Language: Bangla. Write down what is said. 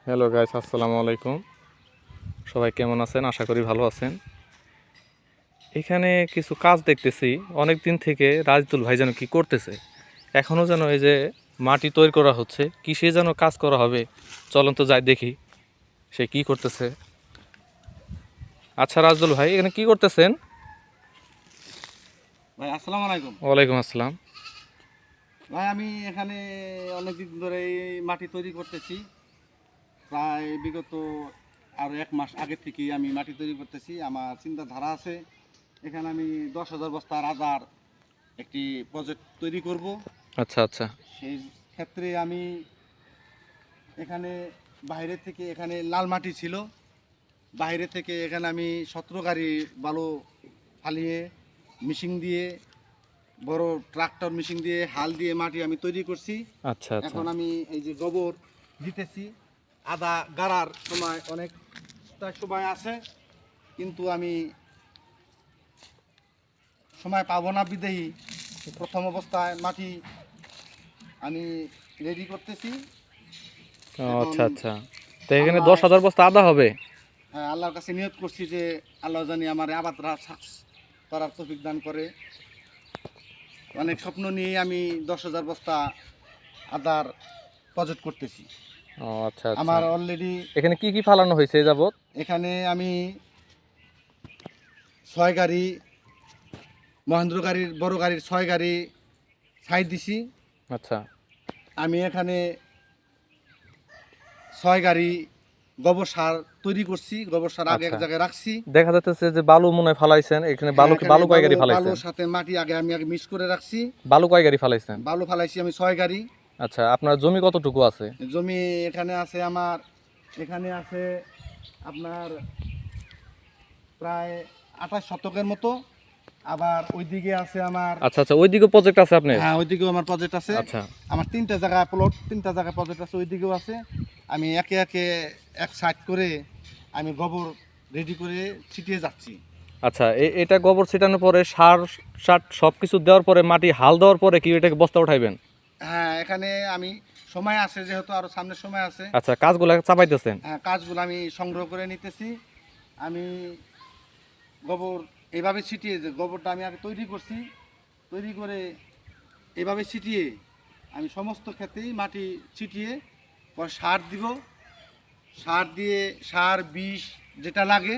হ্যালো গাইস, আসসালামু আলাইকুম। সবাই কেমন আছেন? আশা করি ভালো আছেন। এখানে কিছু কাজ দেখতেছি অনেক দিন থেকে। রাজদুল ভাই যেন কি করতেছে, এখনও যেন এই যে মাটি তৈরি করা হচ্ছে, কিসে যেন কাজ করা হবে। চলুন তো যাই দেখি সে কি করতেছে। আচ্ছা রাজদুল ভাই, এখানে কি করতেছেন? ভাই আসসালামু আলাইকুম। ওয়ালাইকুম আসসালাম। ভাই আমি এখানে অনেকদিন ধরে এই মাটি তৈরি করতেছি। প্রায় বিগত আরও 1 মাস আগের থেকেই আমি মাটি তৈরি করতেছি। আমার চিন্তাধারা আছে এখানে আমি 10,000 বস্তার আদার একটি প্রজেক্ট তৈরি করব। আচ্ছা আচ্ছা। সেই ক্ষেত্রে আমি এখানে বাইরে থেকে এখানে লাল মাটি ছিল, বাইরে থেকে এখানে আমি 17 গাড়ি বালু ফালিয়ে মিশিং দিয়ে বড় ট্রাক্টর মেশিন দিয়ে হাল দিয়ে মাটি আমি তৈরি করছি। আচ্ছা আচ্ছা। এখন আমি এই যে গোবর দিতেছি। আদা গাড়ার সময় অনেকটা সময় আছে, কিন্তু আমি সময় পাবো না বিদেয়ী প্রথম অবস্থায় মাটি আমি রেডি করতেছি। ও এখন আচ্ছা আচ্ছা। তো এখানে আল্লাহ 10,000 বস্তা আদা হবে? হ্যাঁ, আল্লাহর কাছে নিয়ত করছি যে আল্লাহ জানি আমার আবাদরা সাকসেস করার তৌফিক দান করে। অনেক স্বপ্ন নিয়ে আমি 10,000 বস্তা আদার প্রজেক্ট করতেছি। ও আচ্ছা আচ্ছা। আমার অলরেডি এখানে কি কি ফালানো হয়েছে এ যাবত? এখানে আমি 6 গাড়ি মহেন্দ্র গাড়ির বড় গাড়ির 6 গাড়ি সাইড দিছি। আচ্ছা আমি এখানে 6 গাড়ি গোবর সার তৈরি করছি। গোবর সার আগে এক আচ্ছা। জায়গায় রাখছি। দেখা যাচ্ছে যে বালু মনে হয় ফালাইছেন এখানে। বালু এখানে বালু কয় গাড়ি ফালাইছেন? বালুর সাথে মাটি আগে মিক্স করে রাখছি। বালু কয় গাড়ি ফালাইছেন? বালু ফালাইছি আমি 6 গাড়ি। আচ্ছা, আপনার জমি কতটুকু আছে? জমি এখানে আছে আমার, এখানে আছে আপনার প্রায় 28 শতকের মতো। আবার ওইদিকে আছে আমার, আচ্ছা আচ্ছা, ওইদিকে প্রজেক্ট আছে আপনার? হ্যাঁ ওইদিকেও আমার প্রজেক্ট আছে। আচ্ছা আমার 3টা জায়গায় প্লট, 3টা জায়গায় প্রজেক্ট আছে, ওইদিকেও আছে। আমি একে একে এক সাইড করে আমি গোবর রেডি করে ছিটিয়ে যাচ্ছি। আচ্ছা। এটা গোবর ছিটানোর পরে সার সার সব কিছু দেওয়ার পরে মাটি হাল দেওয়ার পরে কি এটাকে বস্তা উঠাইবেন? হ্যাঁ এখানে আমি সময় আছে, যেহেতু আরও সামনে সময় আছে। আচ্ছা, কাজগুলো চাপাইতেছেন? হ্যাঁ কাজগুলো আমি সংগ্রহ করে নিতেছি। আমি গোবর এইভাবে ছিটিয়ে, যে গোবরটা আমি আগে তৈরি করছি, তৈরি করে এভাবে ছিটিয়ে আমি সমস্ত ক্ষেত্রেই মাটি ছিটিয়ে পরে সার দিব। সার দিয়ে সার বিষ যেটা লাগে